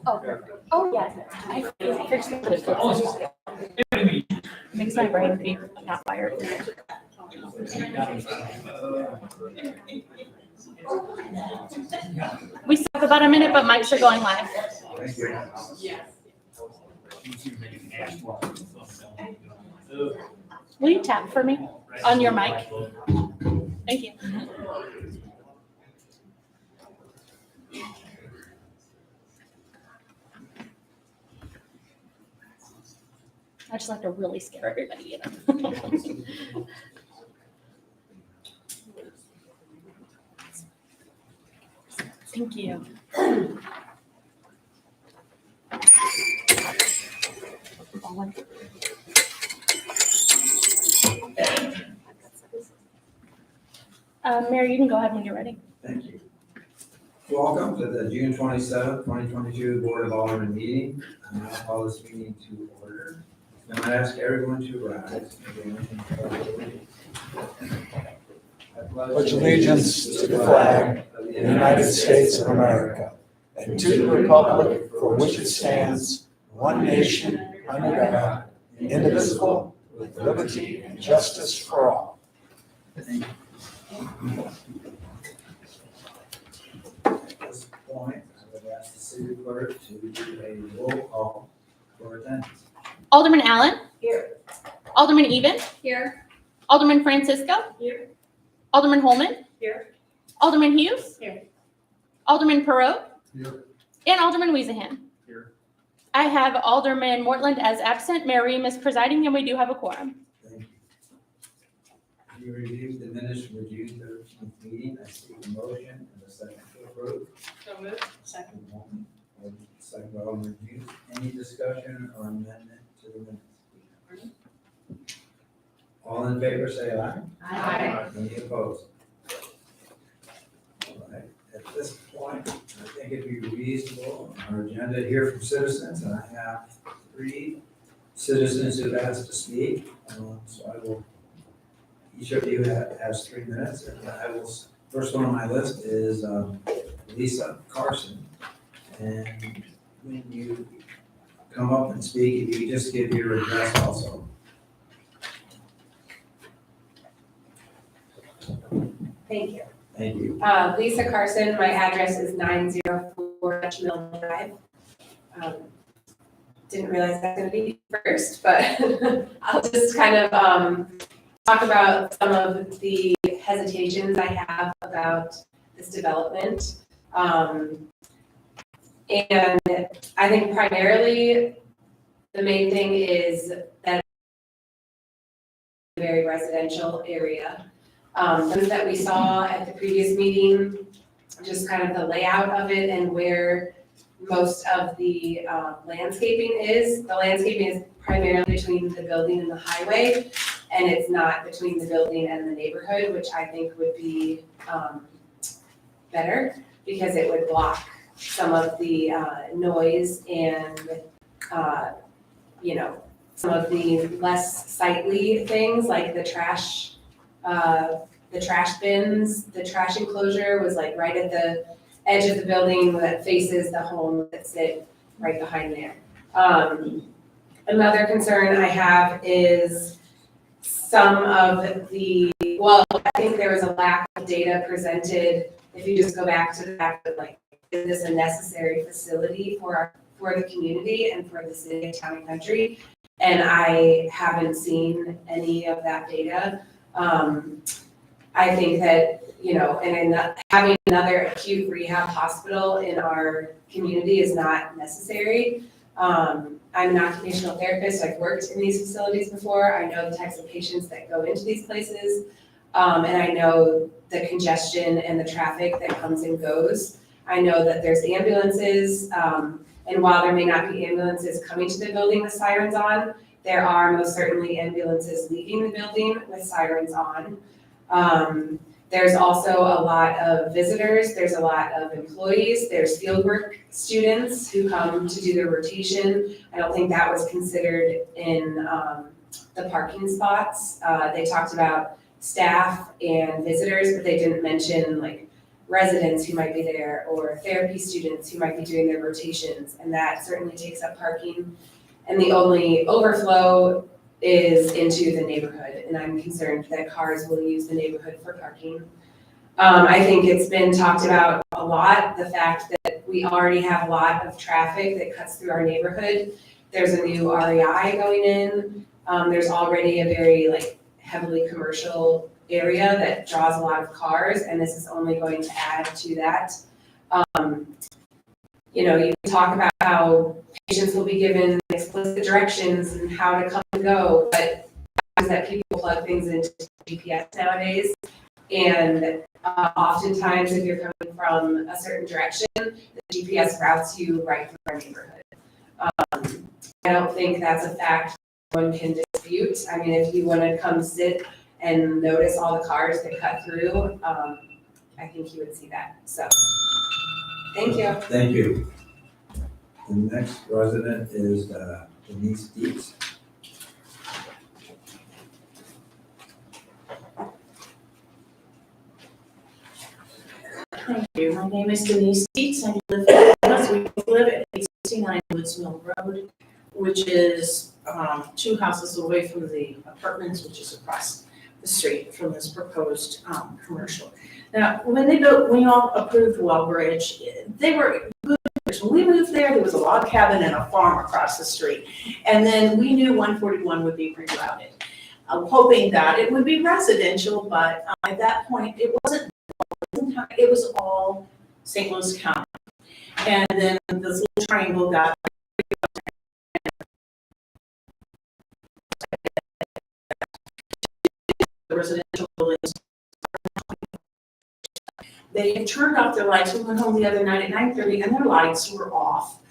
Oh, oh yeah. I fixed it. Makes my brain be not fired. We still have about a minute, but mics are going live. Will you tap for me on your mic? Thank you. I just like to really scare everybody, you know. Thank you. Mary, you can go ahead when you're ready. Thank you. Welcome to the June 27th, 2022 Board of Aldermen meeting. I now call this meeting to order. I'm going to ask everyone to rise. I pledge allegiance to the flag of the United States of America and to the republic for which it stands, one nation, under God, indivisible, with liberty and justice for all. Thank you. At this point, I would ask the city clerk to do a roll call for attendance. Alderman Allen? Here. Alderman Even? Here. Alderman Francisco? Here. Alderman Holman? Here. Alderman Hughes? Here. Alderman Perot? Here. And Alderman Weezahan? Here. I have Alderman Mortland as absent. Mary is presiding, and we do have a quorum. Thank you. You reviewed the minutes from the June 13th meeting. I seek a motion and a second to approve. So moved. Second. Second by Alderman Hughes. Any discussion or amendment to the minutes? All in favor, say aye. Aye. Any opposed? All right. At this point, I think it'd be reasonable on our agenda to hear from citizens, and I have 3 citizens who've asked to speak. So I will, each of you has 3 minutes, and I will, first one on my list is Lisa Carson. And when you come up and speak, if you just give your address also. Thank you. Thank you. Lisa Carson, my address is 904 Dutch Mill Drive. Didn't realize that's going to be first, but I'll just kind of talk about some of the hesitations I have about this development. And I think primarily the main thing is that it's a very residential area. Things that we saw at the previous meeting, just kind of the layout of it and where most of the landscaping is. The landscaping is primarily between the building and the highway, and it's not between the building and the neighborhood, which I think would be better because it would block some of the noise and, you know, some of the less sightly things like the trash bins. The trash enclosure was like right at the edge of the building that faces the home that sit right behind there. Another concern I have is some of the, well, I think there was a lack of data presented. If you just go back to the fact that, like, is this a necessary facility for the community and for the city of Town and Country? And I haven't seen any of that data. I think that, you know, and having another acute rehab hospital in our community is not necessary. I'm an occupational therapist. I've worked in these facilities before. I know the types of patients that go into these places. And I know the congestion and the traffic that comes and goes. I know that there's ambulances, and while there may not be ambulances coming to the building with sirens on, there are most certainly ambulances leaving the building with sirens on. There's also a lot of visitors, there's a lot of employees, there's fieldwork students who come to do their rotation. I don't think that was considered in the parking spots. They talked about staff and visitors, but they didn't mention like residents who might be there or therapy students who might be doing their rotations, and that certainly takes up parking. And the only overflow is into the neighborhood, and I'm concerned that cars will use the neighborhood for parking. I think it's been talked about a lot, the fact that we already have a lot of traffic that cuts through our neighborhood. There's a new REI going in. There's already a very heavily commercial area that draws a lot of cars, and this is only going to add to that. You talk about how patients will be given explicit directions and how to come and go, but is that people plug things into GPS nowadays, and oftentimes if you're coming from a certain direction, the GPS routes you right through our neighborhood. I don't think that's a fact one can dispute. I mean, if you want to come sit and notice all the cars that cut through, I think you would see that. So, thank you. Thank you. The next resident is Denise Dietz. Thank you. My name is Denise Dietz. We live at 869 Woods Mill Road, which is 2 houses away from the apartments, which is across the street from this proposed commercial. Now, when y'all approved Wellbridge, they were good. When we moved there was a log cabin and a farm across the street. And then we knew 141 would be rerouted, hoping that it would be residential, but at that point, it wasn't. It was all St. Louis County. And then this little triangle got the residential buildings. They had turned off their lights. We went home the other night at 9:30 and their lights were off.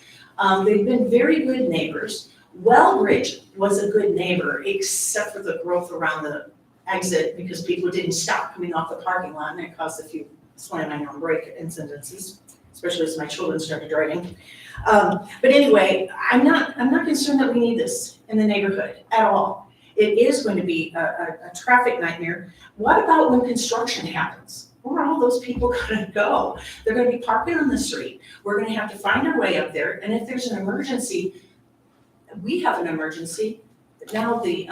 They've been very good neighbors. Wellbridge was a good neighbor, except for the growth around the exit because people didn't stop coming off the parking lot, and it caused a few slamming on brake incidences, especially as my children started driving. But anyway, I'm not concerned that we need this in the neighborhood at all. It is going to be a traffic nightmare. What about when construction happens? Where are all those people going to go? They're going to be parking on the street. We're going to have to find our way up there, and if there's an emergency, we have an emergency. Now the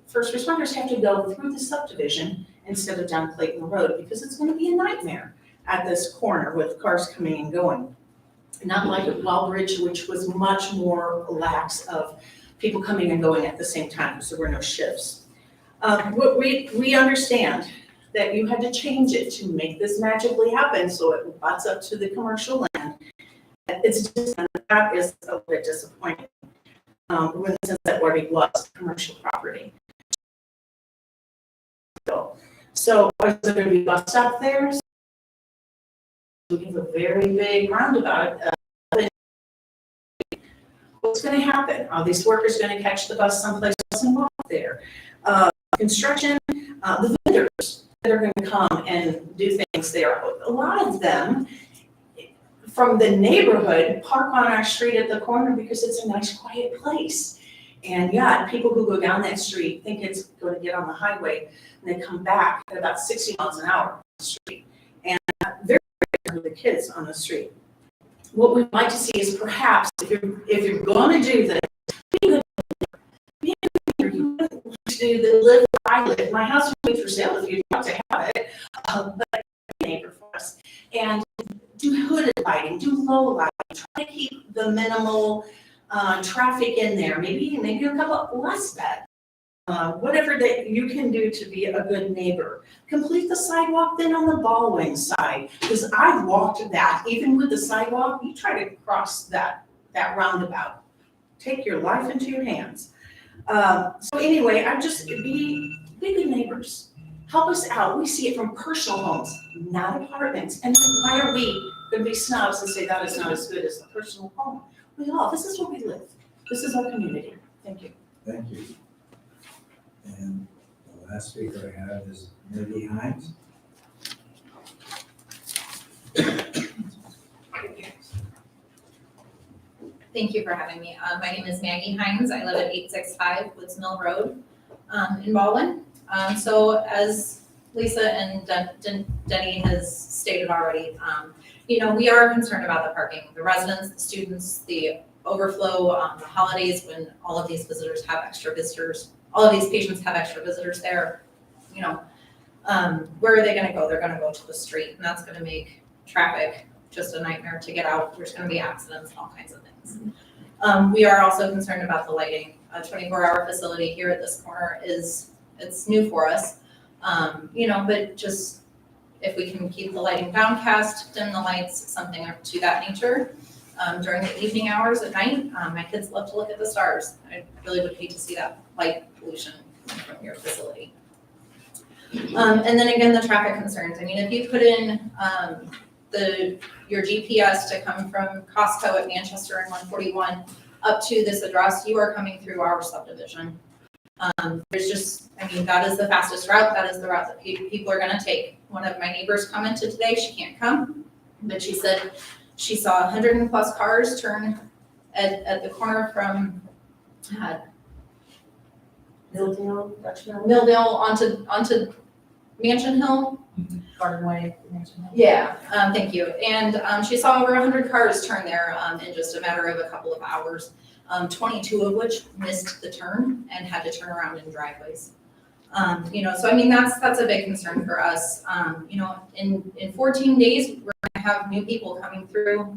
first responders have to go through the subdivision instead of down Clayton Road because it's going to be a nightmare at this corner with cars coming and going. Not like at Wellbridge, which was much more lax of people coming and going at the same time because there were no shifts. We understand that you had to change it to make this magically happen so it butts up to the commercial land. It's just, that is a bit disappointing since that already was commercial property. So is there going to be a bus stop there? We have a very big roundabout. What's going to happen? Are these workers going to catch the bus someplace else and walk there? Construction, the vendors that are going to come and do things there. A lot of them from the neighborhood park on our street at the corner because it's a nice, quiet place. And yeah, people who go down that street think it's going to get on the highway, and they come back at about 60 miles an hour on the street. And very rare with the kids on the street. What we'd like to see is perhaps if you're going to do this, be a good neighbor. You wouldn't do the live where I live. My house would be for sale if you want to have it, but be a neighbor for us. And do hooded lighting, do low lighting, try to keep the minimal traffic in there, maybe a couple less bad. Whatever that you can do to be a good neighbor. Complete the sidewalk then on the Baldwin side, because I've walked that, even with the sidewalk, you try to cross that roundabout. Take your life into your hands. So anyway, I'm just be good neighbors. Help us out. We see it from personal homes, not apartments. And then why are we going to be snobs and say that is not as good as the personal home? This is where we live. This is our community. Thank you. Thank you. And the last speaker I have is Maggie Hines. Thank you for having me. My name is Maggie Hines. I live at 865 Woods Mill Road in Baldwin. So as Lisa and Denny has stated already, we are concerned about the parking. The residents, the students, the overflow, the holidays when all of these visitors have extra visitors, all of these patients have extra visitors there, where are they gonna go? They're gonna go to the street, and that's gonna make traffic just a nightmare to get out. There's gonna be accidents and all kinds of things. We are also concerned about the lighting. A 24-hour facility here at this corner it's new for us. But just if we can keep the lighting downcast, dim the lights, something to that nature. During the evening hours at night, my kids love to look at the stars. I really would hate to see that light pollution from your facility. And then again, the traffic concerns. I mean, if you put in your GPS to come from Costco at Manchester and 141 up to this address, you are coming through our subdivision. That is the fastest route. That is the route that people are gonna take. One of my neighbors commented today, she can't come, but she said she saw 100+ cars turn at the corner from Milldale onto Mansion Hill. Garden Way. Yeah, thank you. And she saw over 100 cars turn there in just a matter of a couple of hours, 22 of which missed the turn and had to turn around in driveways. That's a big concern for us. In 14 days, we're gonna have new people coming through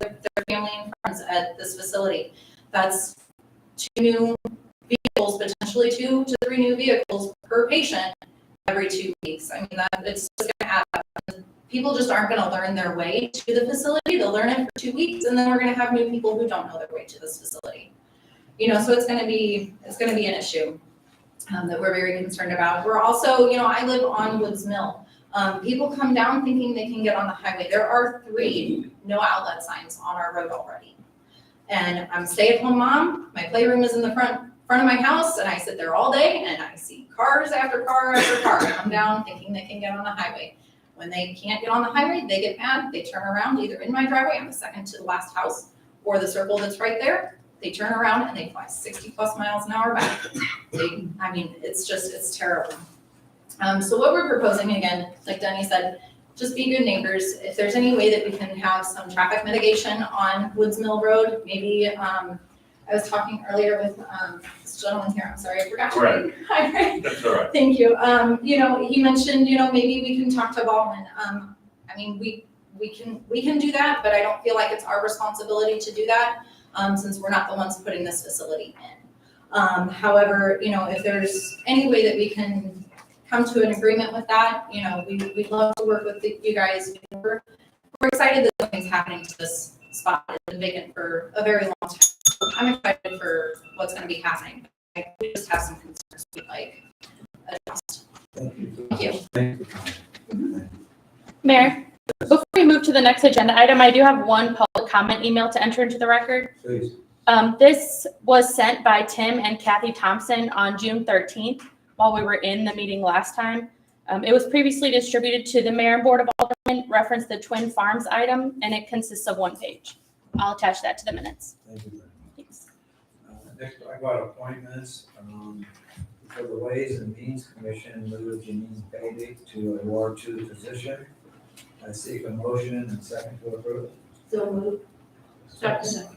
with their family and friends at this facility. That's 2 new vehicles, potentially 2 to 3 new vehicles per patient every 2 weeks. It's just gonna add up. People just aren't gonna learn their way to the facility. They'll learn it for 2 weeks, and then we're gonna have new people who don't know their way to this facility. So it's gonna be an issue that we're very concerned about. We're also, I live on Woods Mill. People come down thinking they can get on the highway. There are 3 no outlet signs on our road already. And I'm a stay-at-home mom. My playroom is in the front of my house, and I sit there all day, and I see cars after car after car come down thinking they can get on the highway. When they can't get on the highway, they get mad. They turn around either in my driveway, I'm the second to the last house, or the circle that's right there. They turn around and they fly 60+ miles an hour back. It's terrible. So what we're proposing, again, like Denny said, just be good neighbors. If there's any way that we can have some traffic mitigation on Woods Mill Road, maybe, I was talking earlier with this gentleman here, I'm sorry, I forgot. Right. Hi, Ray. That's all right. Thank you. He mentioned, maybe we can talk to Baldwin. We can do that, but I don't feel like it's our responsibility to do that, since we're not the ones putting this facility in. However, if there's any way that we can come to an agreement with that, we'd love to work with you guys. We're excited that something's happening to this spot. It's been vacant for a very long time. I'm excited for what's going to be happening. We just have some concerns we'd like addressed. Thank you. Thank you. Thank you. Mayor, before we move to the next agenda item, I do have one public comment email to enter into the record. Please. This was sent by Tim and Kathy Thompson on June 13th while we were in the meeting last time. It was previously distributed to the Mayor and Board of Aldermen, reference the Twin Farms item, and it consists of 1 page. I'll attach that to the minutes. Thank you very much. Thanks. Next, I got appointments, for the Ways and Means Commission, move Janine Beatty to a Ward 2 position. I seek a motion and second to approve. So moved. Second.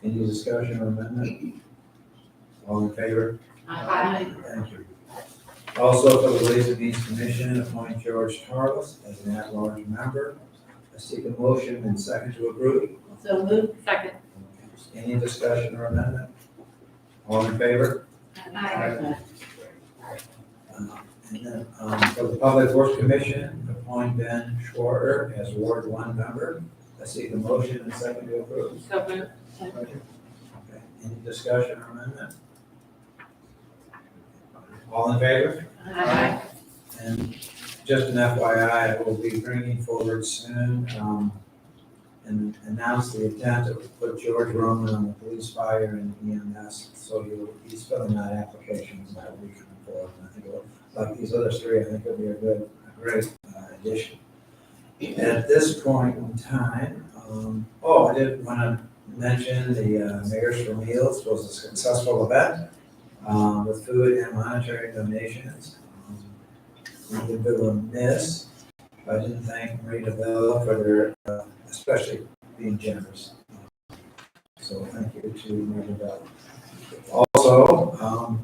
Any discussion or amendment? All in favor? Aye. Thank you. Also, for the Ways and Means Commission, appoint George Tarles as an at-large member. I seek a motion and second to approve. So moved. Second. Any discussion or amendment? All in favor? Aye. And then, for the Public Works Commission, appoint Ben Schwarter as Ward 1 member. I seek a motion and second to approve. So moved. Okay. Any discussion or amendment? All in favor? Aye. And just an FYI, I will be bringing forward soon, and announce the intent to put George Roman on the police, fire, and EMS. So he's filling that application that will be coming forward. And I think it'll, like these other 3, I think it'll be a great addition. At this point in time, I did want to mention the Mayors for Meals was a successful event with food and monetary donations. we did a miss. I didn't thank Marina Bella for their, especially being generous. So thank you to Marina Bella. Also,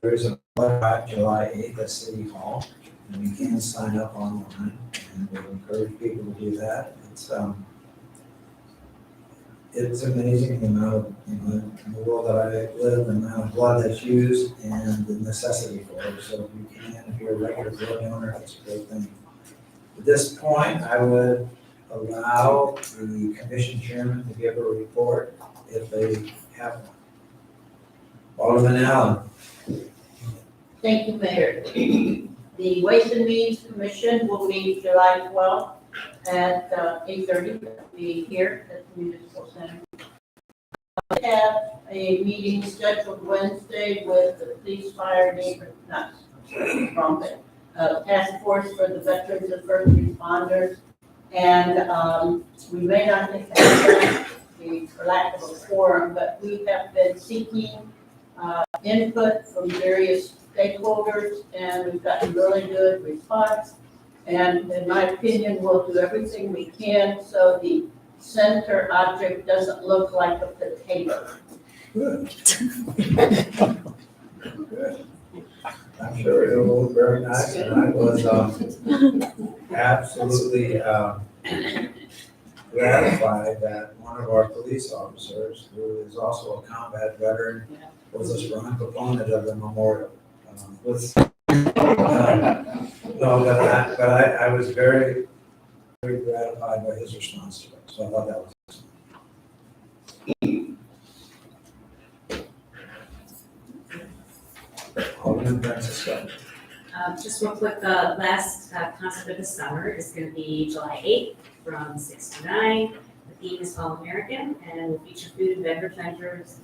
there is a blood drive July 8th at City Hall, and you can sign up online, and we encourage people to do that. It's amazing the amount of, in the world that I live, the amount of blood that's used and the necessity for it. So if you can, if you're a regular blood donor, that's a great thing. At this point, I would allow the commission chairman to give a report if they have one. Alderman Allen. Thank you, Mayor. The Ways and Means Commission will meet July 12th at 8:30. Be here at the Municipal Center. We have a meeting scheduled Wednesday with the police, fire, neighbor, not wrong thing, task force for the veterans and first responders. And we may not have the lack of a quorum, but we have been seeking input from various stakeholders, and we've gotten really good response. And in my opinion, we'll do everything we can so the center object doesn't look like a potato. Good. Good. I'm sure it will look very nice, and I was absolutely gratified that one of our police officers, who is also a combat veteran, was a strong proponent of the memorial. But I was very, very gratified by his response to it, so I thought that was excellent. Alderman Francisco. Just real quick, the last concert of the summer is going to be July 8th from 6 to 9. The theme is All American and will feature food and beverage vendors,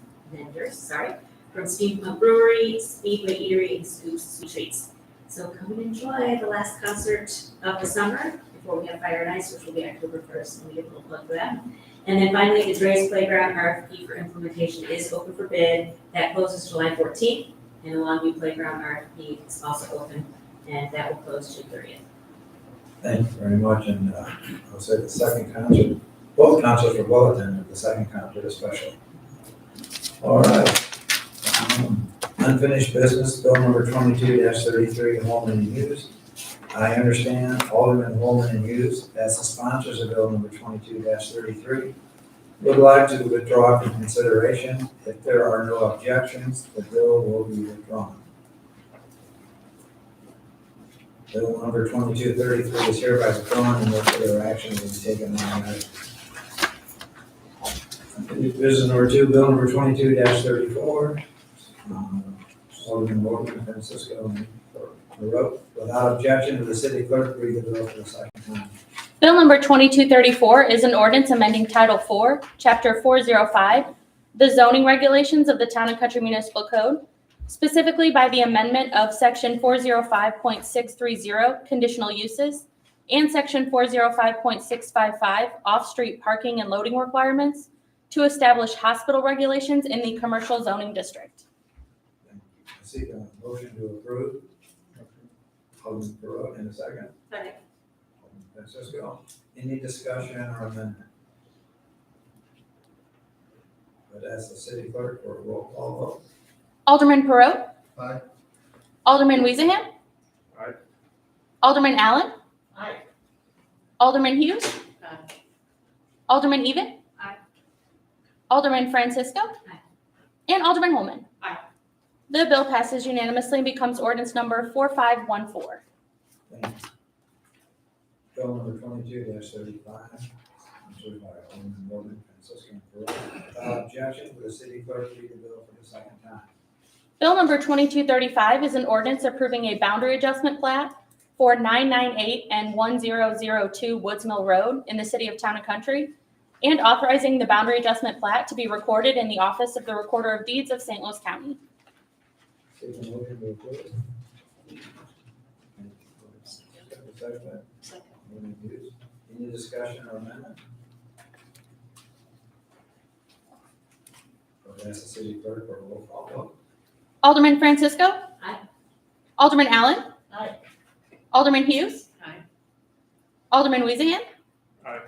from Steampunk Brewery, Speedway Eatery, and Scoops Sweet Treats. So come and enjoy the last concert of the summer before we have Fire and Ice, which will be October 1st, and we give a little plug for that. And then finally, the Dre's Playground RFP for implementation is open for bid. That closes July 14th, and the Longview Playground RFP is also open, and that will close June 30th. Thank you very much, and I'll say the second concert, both concerts were well attended, the second concert especially. All right. Unfinished business, bill number 22-33, Holman and Hughes. I understand Alderman Holman and Hughes, as the sponsors of bill number 22-33, would like to withdraw from consideration. If there are no objections, the bill will be withdrawn. Bill number 2233 is hereby withdrawn, and no further action will be taken on it. Business number 2, bill number 22-34. Alderman Morgan, Francisco, and Baroque. Without objection, to the city clerk read the bill for the second time. Bill number 2234 is an ordinance amending Title 4, Chapter 405, the zoning regulations of the Town and Country Municipal Code, specifically by the amendment of Section 405.630, conditional uses, and Section 405.655, off-street parking and loading requirements, to establish hospital regulations in the commercial zoning district. I seek a motion to approve. Alderman Baroque, in a second. Second. Alderman Francisco. Any discussion or amendment? But as the city clerk, for a roll call vote. Alderman Perot. Aye. Alderman Weasingham. Aye. Alderman Allen. Aye. Alderman Hughes. Aye. Alderman Even. Aye. Alderman Francisco. Aye. And Alderman Holman. Aye. The bill passes unanimously and becomes ordinance number 4514. Thank you. Bill number 22-35, sponsored by Alderman Morgan, Francisco, and Baroque. Without objection, will the city clerk read the bill for the second time? Bill number 2235 is an ordinance approving a boundary adjustment plat for 998 and 1002 Woods Mill Road in the city of Town and Country, and authorizing the boundary adjustment plat to be recorded in the office of the Recorder of Deeds of St. Louis County. Seek a motion to approve. Second. Alderman Hughes. Any discussion or amendment? Or ask the city clerk for a roll call vote. Alderman Francisco. Aye. Alderman Allen. Aye. Alderman Hughes. Aye. Alderman Weezingham. Aye.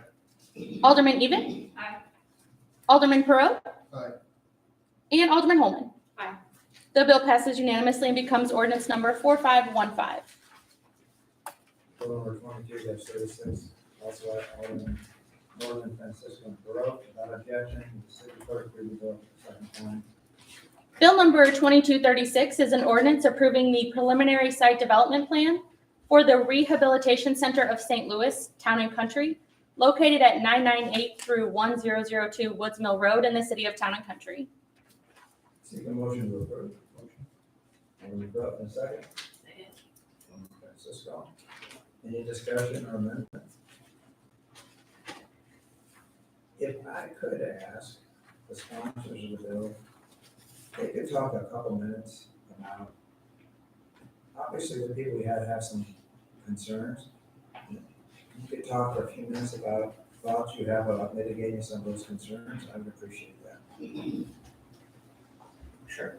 Alderman Even. Aye. Alderman Perot. Aye. And Alderman Holman. Aye. The bill passes unanimously and becomes ordinance number 4515. Bill number 22-36, also by Alderman Norman Francisco and Perot. Without objection, the city clerk read the bill for the second time. Bill number 2236 is an ordinance approving the preliminary site development plan for the Rehabilitation Center of St. Louis, Town and Country, located at 998 through 1002 Woods Mill Road in the city of Town and Country. Seek a motion to approve. Motion. Alderman Perot, and a second. Alderman Francisco. Any discussion or amendment? If I could ask the sponsors of the bill, they could talk a couple minutes about, obviously, the people we had have some concerns. You could talk for a few minutes about thoughts you have about mitigating some of those concerns. I would appreciate that. Sure.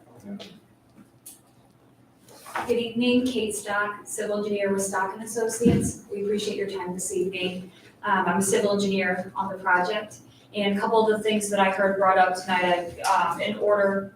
Good evening, Kate Stock, civil engineer with Stock and Associates. We appreciate your time this evening. I'm a civil engineer on the project, and a couple of the things that I heard brought up tonight, in order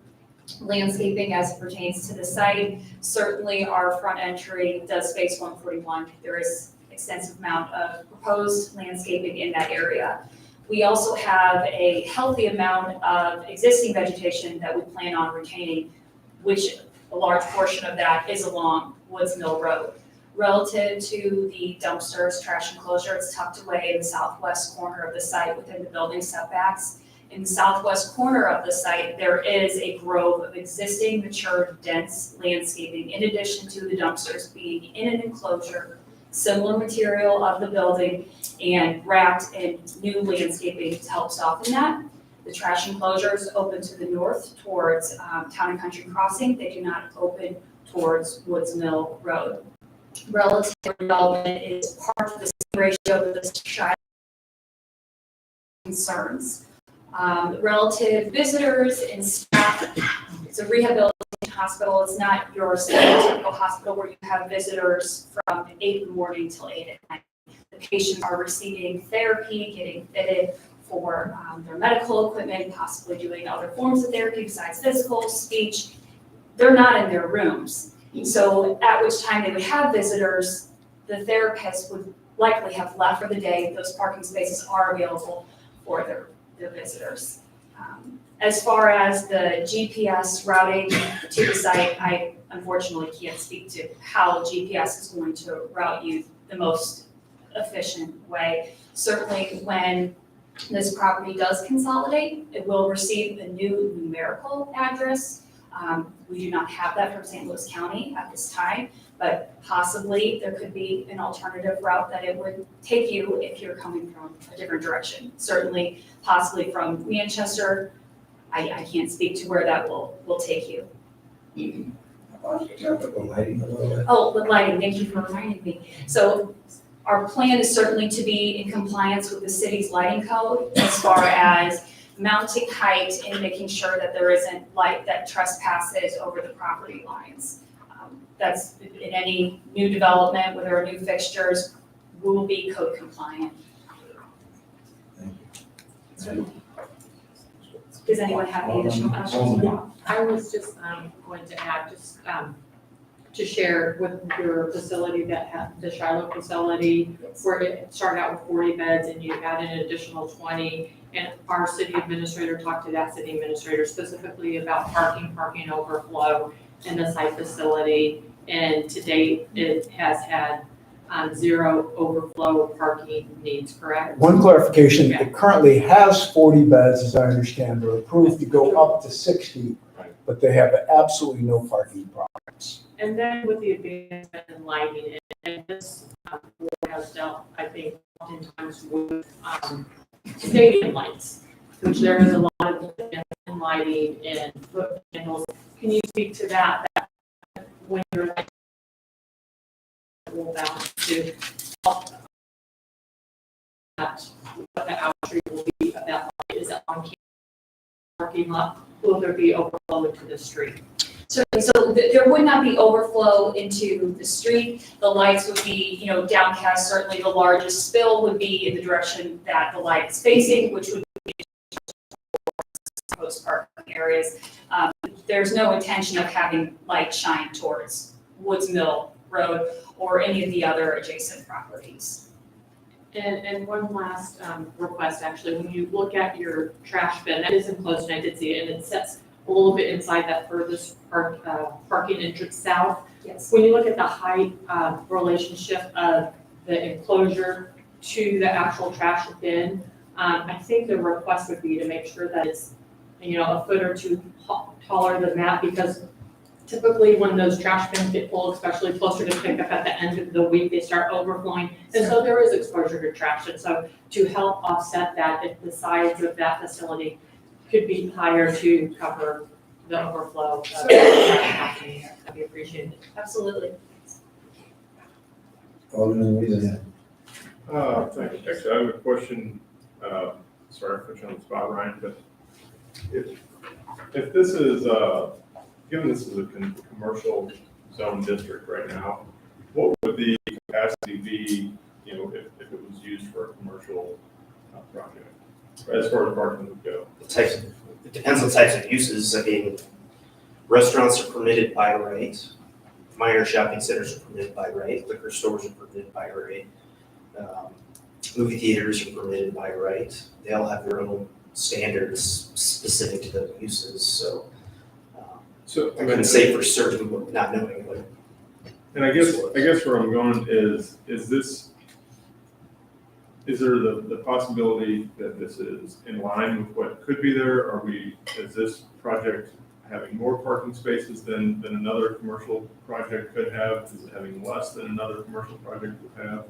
landscaping as it pertains to the site. Certainly, our front entry does face 141. There is extensive amount of proposed landscaping in that area. We also have a healthy amount of existing vegetation that we plan on retaining, which a large portion of that is along Woods Mill Road. Relative to the dumpsters, trash enclosure, it's tucked away in the southwest corner of the site within the building setbacks. In the southwest corner of the site, there is a grove of existing mature dense landscaping in addition to the dumpsters being in an enclosure, similar material of the building, and wrapped in new landscaping to help soften that. The trash enclosures open to the north towards Town and Country Crossing. They do not open towards Woods Mill Road. Relative development is part of the same ratio of the Shiloh concerns. Relative visitors and staff, it's a rehabilitation hospital. It's not your typical hospital where you have visitors from 8 in the morning till 8 at night. The patients are receiving therapy, getting fitted for their medical equipment, possibly doing other forms of therapy besides physical, speech. They're not in their rooms. So at which time they would have visitors, the therapist would likely have left for the day. Those parking spaces are available for their visitors. As far as the GPS routing to the site, I unfortunately can't speak to how GPS is going to route you the most efficient way. Certainly when this property does consolidate, it will receive a new numerical address. We do not have that from St. Louis County at this time, but possibly there could be an alternative route that it would take you if you're coming from a different direction. Certainly, possibly from Manchester. I can't speak to where that will take you. How about you talk about the lighting a little bit? Oh, the lighting, thank you for reminding me. So our plan is certainly to be in compliance with the city's lighting code as far as mounting height and making sure that there isn't light that trespasses over the property lines. That's in any new development, where there are new fixtures, will be code compliant. Thank So, does anyone have any additional questions? I was just going to add, to share with your facility that had the Shiloh facility, where it started out with 40 beds and you added an additional 20. And our city administrator talked to that city administrator specifically about parking overflow in the site facility. And to date, it has had 0 overflow parking needs, correct? One clarification, it currently has 40 beds, as I understand. They're approved to go up to 60, but they have absolutely no parking problems. And then with the advancement in lighting, and this board has dealt, I think, oftentimes with stadium lights, which there is a lot of advancement in lighting and foot candles. Can you speak to that when you're like, will balance to that, what the outreach will be of that light? Is it on parking lot? Will there be overflow into the street? Certainly, so there would not be overflow into the street. The lights would be, downcast. Certainly the largest spill would be in the direction that the light is facing, which would be post parking areas. There's no intention of having light shine towards Woods Mill Road or any of the other adjacent properties. And one last request, actually, when you look at your trash bin, that is enclosed, and I did see it, and it sets a little bit inside that furthest parking entrance south. Yes. When you look at the height relationship of the enclosure to the actual trash bin, I think the request would be to make sure that it's, a foot or two taller than that, because typically when those trash bins get full, especially closer to pickup at the end of the week, they start overflowing. And so there is exposure to trash. And so to help offset that, if the size of that facility could be higher to cover the overflow of trash happening there, that'd be appreciated. Absolutely. Alderman Weezer. Thank you. Actually, I have a question. Sorry to put you on the spot, Ryan, but if this is, given this is a commercial zone district right now, what would the capacity be, if it was used for a commercial project, as far as parking would go? It depends on types of uses. I mean, restaurants are permitted by right, minor shopping centers are permitted by right, liquor stores are permitted by right, movie theaters are permitted by right. They all have their own standards specific to those uses, so I couldn't say for certain, not knowing what. And I guess where I'm going is there the possibility that this is in line with what could be there? Is this project having more parking spaces than another commercial project could have? Is it having less than another commercial project would have?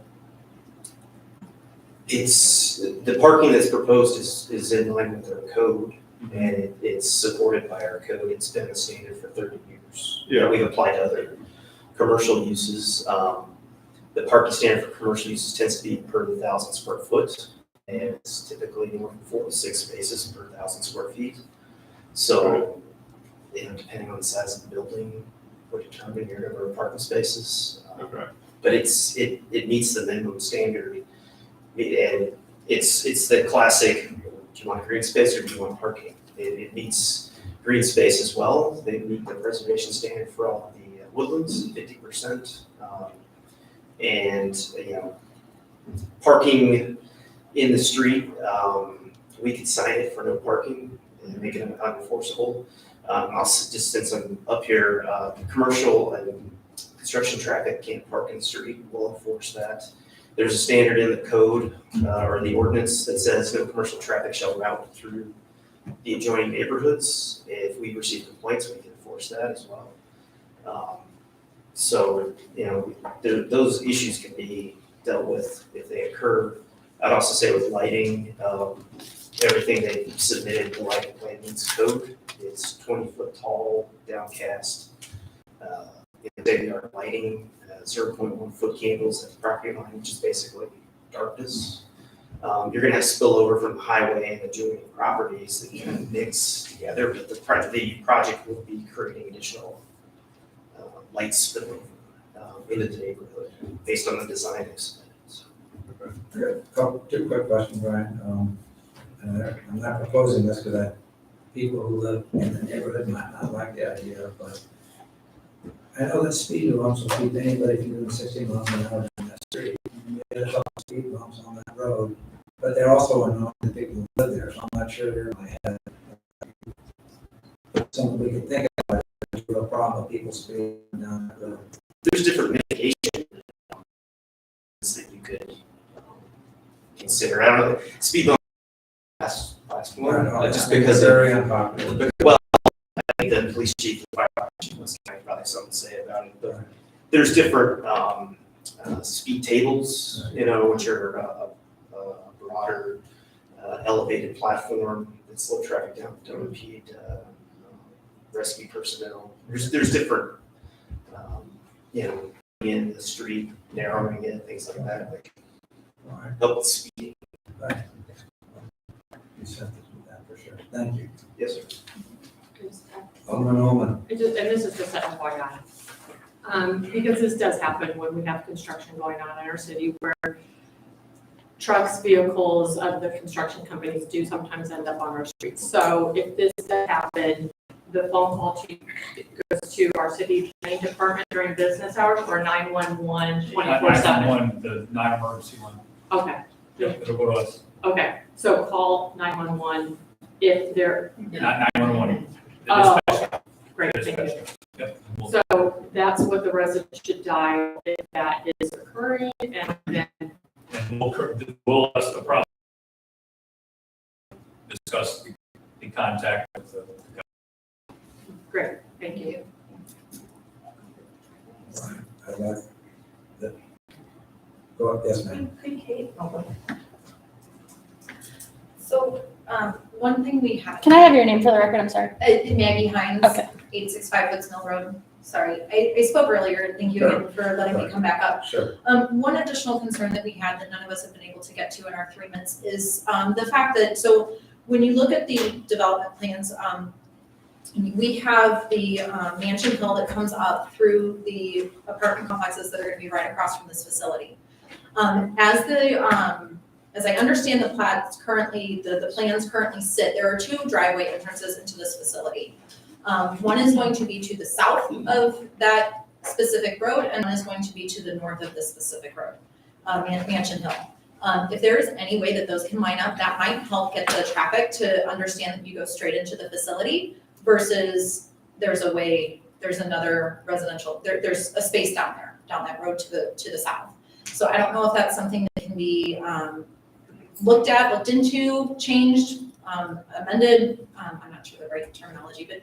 It's, the parking that's proposed is in line with our code, and it's supported by our code. It's been a standard for 30 years. Yeah. We've applied to other commercial uses. The parking standard for commercial uses tends to be per 1,000 square foot, and it's typically anywhere from 4 to 6 spaces per 1,000 square feet. So, depending on the size of the building, would determine your number of parking spaces. Okay. But it meets the minimum standard. And it's the classic, do you want a green space or do you want parking? It meets green space as well. They meet the preservation standard for all of the woodlands, 50%. Parking in the street, we could sign it for no parking and make it unenforceable. Just since I'm up here, commercial and construction traffic can't park in the street, we'll enforce that. There's a standard in the code or the ordinance that says no commercial traffic shall route through the adjoining neighborhoods. If we receive complaints, we can enforce that as well. Those issues can be dealt with if they occur. I'd also say with lighting, everything they submitted, the lighting plan meets code. It's 20-foot tall, downcast, state-of-the-art lighting, 0.1 foot candles at the property line, which is basically darkness. You're going to have spillover from the highway and adjoining properties that kind of mix together, but the project will be creating additional light spillover into the neighborhood based on the design of it. Two quick questions, Brian. I'm not proposing this because people who live in the neighborhood might not like the idea, but I know that speed bumps will keep anybody from doing 60 miles an hour down that street. There's a lot of speed bumps on that road, but they're also annoying to people who live there, so I'm not sure in my head. Something we can think about, there's a real problem with people speeding down that road. There's different mitigation that you could consider. I don't know, speed bump last one, just because they're very unpopular. Well, I think the police chief, the fire chief must have probably something to say about it, but there's different speed tables, which are a broader elevated platform that slow traffic down, don't impede rescue personnel. There's different, in the street, narrowing it, things like that, like help with speeding. Right. You said to do that for sure. Thank you. Yes, sir. Alderman Holman. And this is just an FYI. Because this does happen when we have construction going on in our city where trucks, vehicles of the construction companies do sometimes end up on our streets. So if this does happen, the phone call goes to our city planning department during business hours or 911 24/7. 911, the non-emergency one. Okay, Yep, it'll go to us. okay. So call 911 if they're, Not 911. the Oh. dispatch. great, The thank you. dispatch. Yep. We'll- So that's what the resident should dial if that is occurring, and then, And we'll ask the problem. Discuss the contact with the great, thank you. I like that. Go up, yes, ma'am. Could Kate? So, one thing we have. Can I have your name for the record? I'm sorry. Maggie Hines. Okay. 865 Woods Mill Road. Sorry, I spoke earlier. Thank you again for letting me come back up. Sure. One additional concern that we had that none of us have been able to get to in our 3 minutes is the fact that, so when you look at the development plans, we have the Mansion Hill that comes up through the apartment complexes that are gonna be right across from this facility. As I understand the plans currently, the plans currently sit, there are 2 driveway entrances into this facility. One is going to be to the south of that specific road, and one is going to be to the north of this specific road, Mansion Hill. If there is any way that those can line up, that might help get the traffic to understand that you go straight into the facility versus there's another residential, there's a space down that road to the south. So I don't know if that's something that can be looked into, changed, amended, I'm not sure the right terminology, but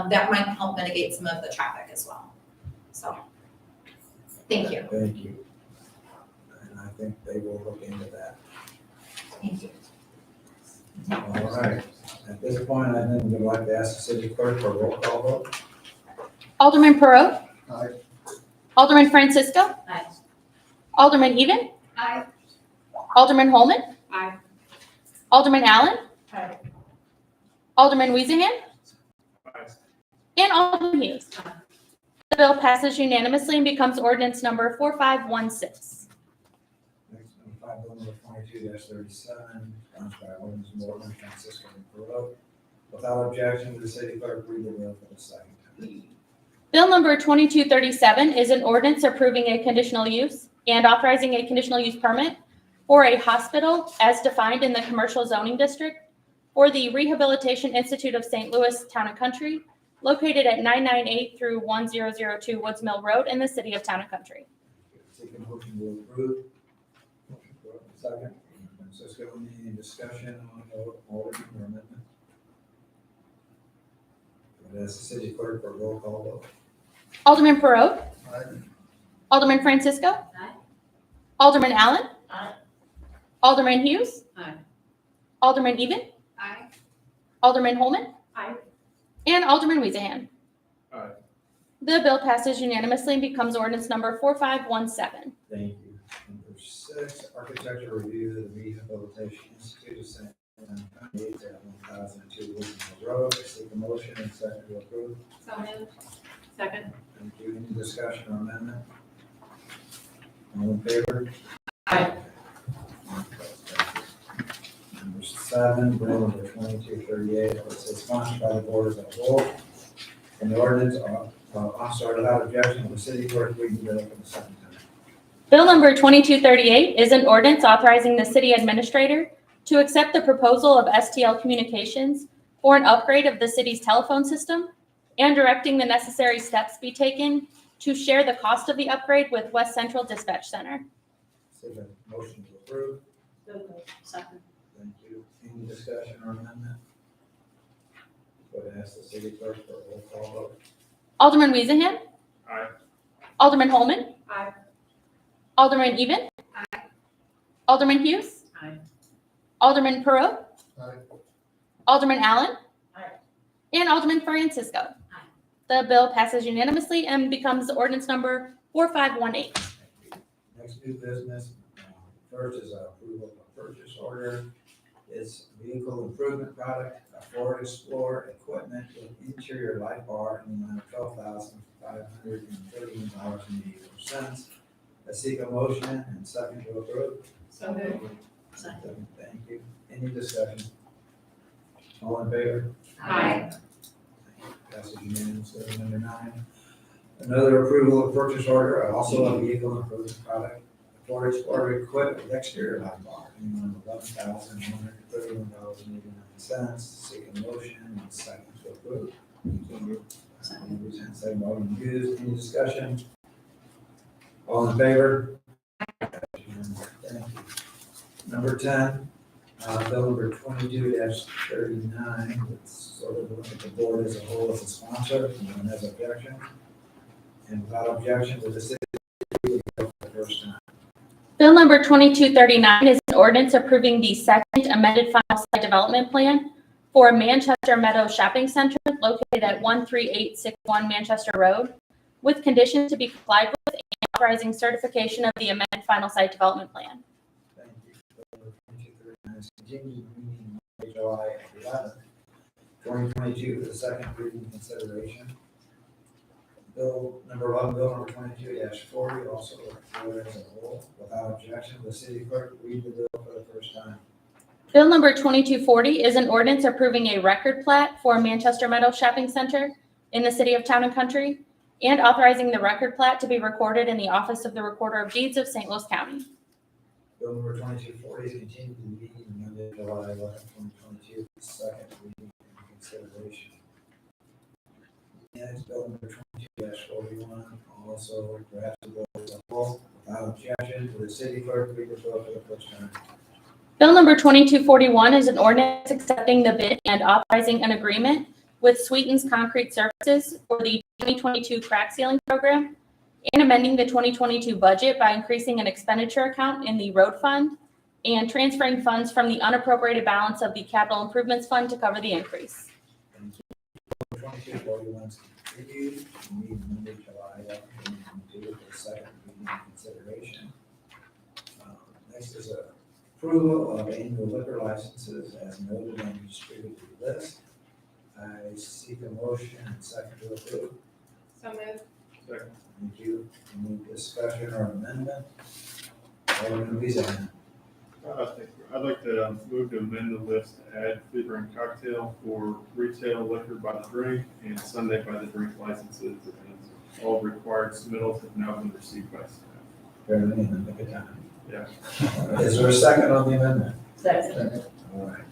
that might help mitigate some of the traffic as well. So, thank you. Thank you. And I think they will look into that. Thank you. All right. At this point, I then would like to ask the city clerk for a roll call vote. Alderman Perot. Aye. Alderman Francisco. Aye. Alderman Even. Aye. Alderman Holman. Aye. Alderman Allen. Aye. Alderman Weezingham. Aye. And Alderman Hughes. The bill passes unanimously and becomes ordinance number 4516. Next, bill number 22-37, sponsored by Alderman Morton, Francisco, and Perot. Without objection, the city clerk read the bill for the second time. Bill number 2237 is an ordinance approving a conditional use and authorizing a conditional use permit for a hospital as defined in the commercial zoning district for the Rehabilitation Institute of St. Louis Town and Country, located at 998 through 1002 Woods Mill Road in the city of Town and Country. Take a motion to approve. Second. Francisco, any discussion on the Alderman or amendment? I'd ask the city clerk for a roll call vote. Alderman Perot. Aye. Alderman Francisco. Aye. Alderman Allen. Aye. Alderman Hughes. Aye. Alderman Even. Aye. Alderman Holman. Aye. And Alderman Weezingham. Aye. The bill passes unanimously and becomes ordinance number 4517. Thank you. Number 6, architecture review of the Rehabilitation Institute of St. Louis, 1002 Woods Mill Road. I seek a motion and second to approve. So moved. Second. Thank you. Any discussion or amendment? All in favor? Aye. Number 7, bill number 2238, it's sponsored by the board as a whole. And the ordinance, without objection, the city clerk read the bill for the second time. Bill number 2238 is an ordinance authorizing the city administrator to accept the proposal of STL Communications for an upgrade of the city's telephone system and directing the necessary steps be taken to share the cost of the upgrade with West Central Dispatch Center. Is there a motion to approve? Second. Thank you. Any discussion or amendment? Would ask the city clerk for a roll call vote. Alderman Weezingham. Aye. Alderman Holman. Aye. Alderman Even. Aye. Alderman Hughes. Aye. Alderman Perot. Aye. Alderman Allen. Aye. And Alderman Francisco. The bill passes unanimously and becomes ordinance number 4518. Next new business, first is approval of purchase order. It's vehicle improvement product Ford Explorer equipment with interior light bar in the amount of $12,531.84. I seek a motion and second to approve. So moved. Second, thank you. Any discussion? All in favor? Aye. Passes unanimously. Number 9, another approval of purchase order, also a vehicle improvement product. Ford Explorer equipped with exterior light bar in the amount of $11,131.89. Seek a motion and second to approve. So moved. Second by Alderman Hughes. Any discussion? All in favor? Thank you. Number 10, bill number 22-39, it's sort of look at the board as a whole as a sponsor, if no one has objection. And without objection, with the city, we go for the first time. Bill number 2239 is an ordinance approving the second amended final site development plan for Manchester Meadow Shopping Center located at 13861 Manchester Road, with conditions to be complied with and authorizing certification of the amended final site development plan. Thank you. Bill number 2239 is continued meeting Monday, July 11th, 2022 for the second reading consideration. Bill number 22-40, also read as a whole. Without objection, the city clerk read the bill for the first time. Bill number 2240 is an ordinance approving a record plat for Manchester Meadow Shopping Center in the city of Town and Country and authorizing the record plat to be recorded in the Office of the Recorder of Deeds of St. Louis County. Bill number 2240 is continued to the meeting Monday, July 11th, 2022, for the second reading and consideration. Next, bill number 22-41, also perhaps the bill as a whole. Without objection, will the city clerk read the bill for the first time? Bill number 2241 is an ordinance accepting the bid and authorizing an agreement with Sweetens Concrete Services for the 2022 crack sealing program and amending the 2022 budget by increasing an expenditure account in the road fund and transferring funds from the unappropriated balance of the capital improvements fund to cover the increase. Thank you. Bill 2241 is continued to meeting Monday, July 11th, 2022, for the second reading and consideration. Next is a approval of annual liquor licenses as noted on the distributed list. I seek a motion and second to approve. So moved. Second. Thank you. Any discussion or amendment? Alderman Weezer. I'd like to move to amend the list to add flavor and cocktail for retail liquor by the drink and Sunday by the drink licenses. And all required submittals have now been received by staff. Fairly in the nick of time. Yeah. Is there a second on the amendment? Second. All right.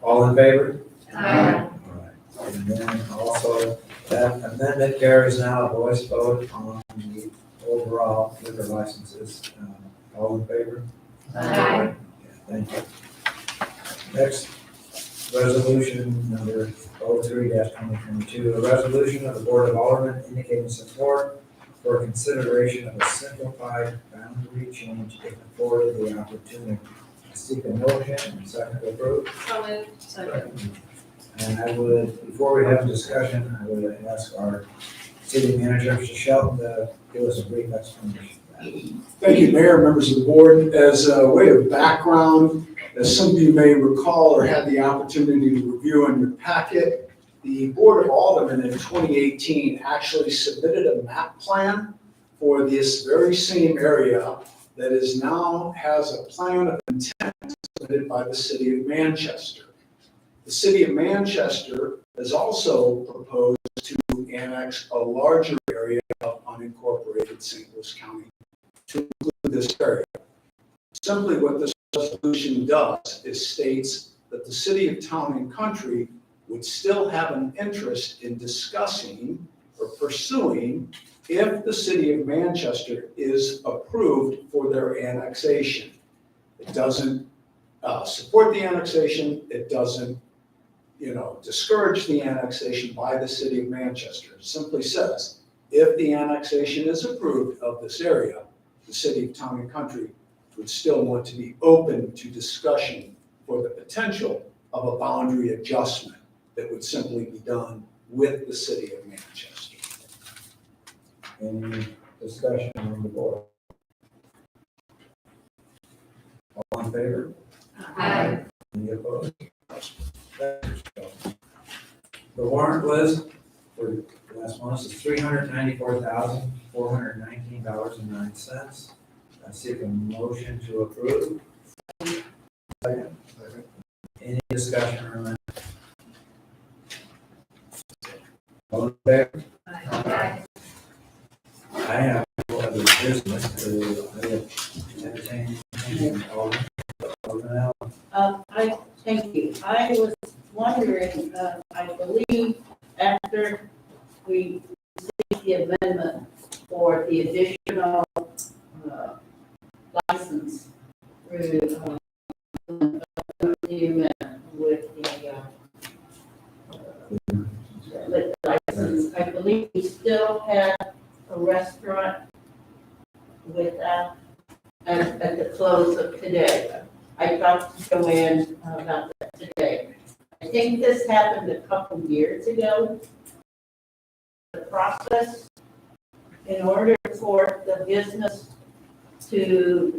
All in favor? Aye. All right. And then also, that amendment carries now a voice vote on the overall liquor licenses. All in favor? Aye. Yeah, thank you. Next, resolution number 03-2022, a resolution of the Board of Aldermen indicating support for consideration of a simplified boundary change if afforded the opportunity. I seek a motion and second to approve. So moved. And I would, before we have a discussion, I would ask our city manager, Mr. Shelton, to give us a brief explanation of that. Thank you, Mayor, members of the board. As a way of background, as some of you may recall or had the opportunity to review in your packet, the Board of Aldermen in 2018 actually submitted a map plan for this very same area that is now has a plan of intent submitted by the city of Manchester. The city of Manchester has also proposed to annex a larger area of unincorporated St. Louis County to include this area. Simply what this resolution does is states that the city of Town and Country would still have an interest in discussing or pursuing if the city of Manchester is approved for their annexation. It doesn't support the annexation. It doesn't, discourage the annexation by the city of Manchester. It simply says, if the annexation is approved of this area, the city of Town and Country would still want to be open to discussion for the potential of a boundary adjustment that would simply be done with the city of Manchester. Any discussion on the board? All in favor? Aye. Any opposed? The warrant list for last month is $394,419.09. I seek a motion to approve. Second. Any discussion or amendment? All in favor? I have no other business to entertain. Alderman Thank you. I was wondering, I believe after we received the amendment for the additional license through the amendment with the license, I believe we still have a restaurant without, at the close of today. I talked to Joanne about that today. I think this happened a couple years ago. The process, in order for the business to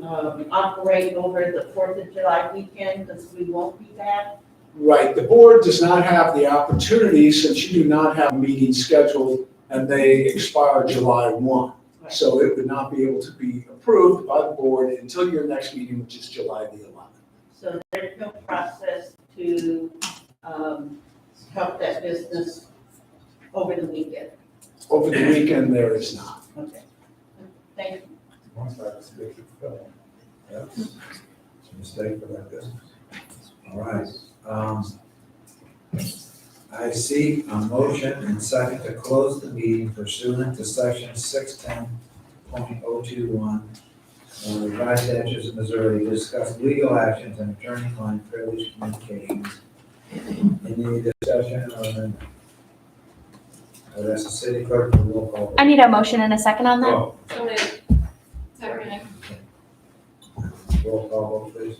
operate over the 4th of July weekend, because we won't be back. Right, the board does not have the opportunity, since you do not have a meeting scheduled, and they expire July 1. So it would not be able to be approved by the board until your next meeting, which is July the 11th. So there's no process to help that business over the weekend. Over the weekend, there is not. Okay. Thank you. That's a mistake for that business. All right. I see a motion and second to close the meeting pursuant to section 610.021 revised statutes of Missouri to discuss legal actions and attorney-client privilege communications. Any discussion or amendment? I would ask the city clerk for roll call. I need a motion and a second on that. Oh, So moved. Second. roll call vote, please.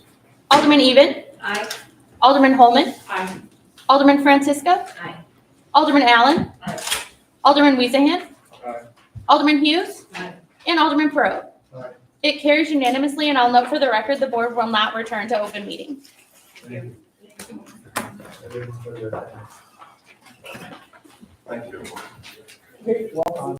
Alderman Even. Aye. Alderman Holman. Aye. Alderman Francisco. Aye. Alderman Allen. Alderman Weezahan. Aye. Alderman Hughes. Aye. And Alderman Perot. Aye. It carries unanimously, and I'll note for the record, the board will not return to open meeting. Thank you. Everyone for their- Thank you. Hey, welcome.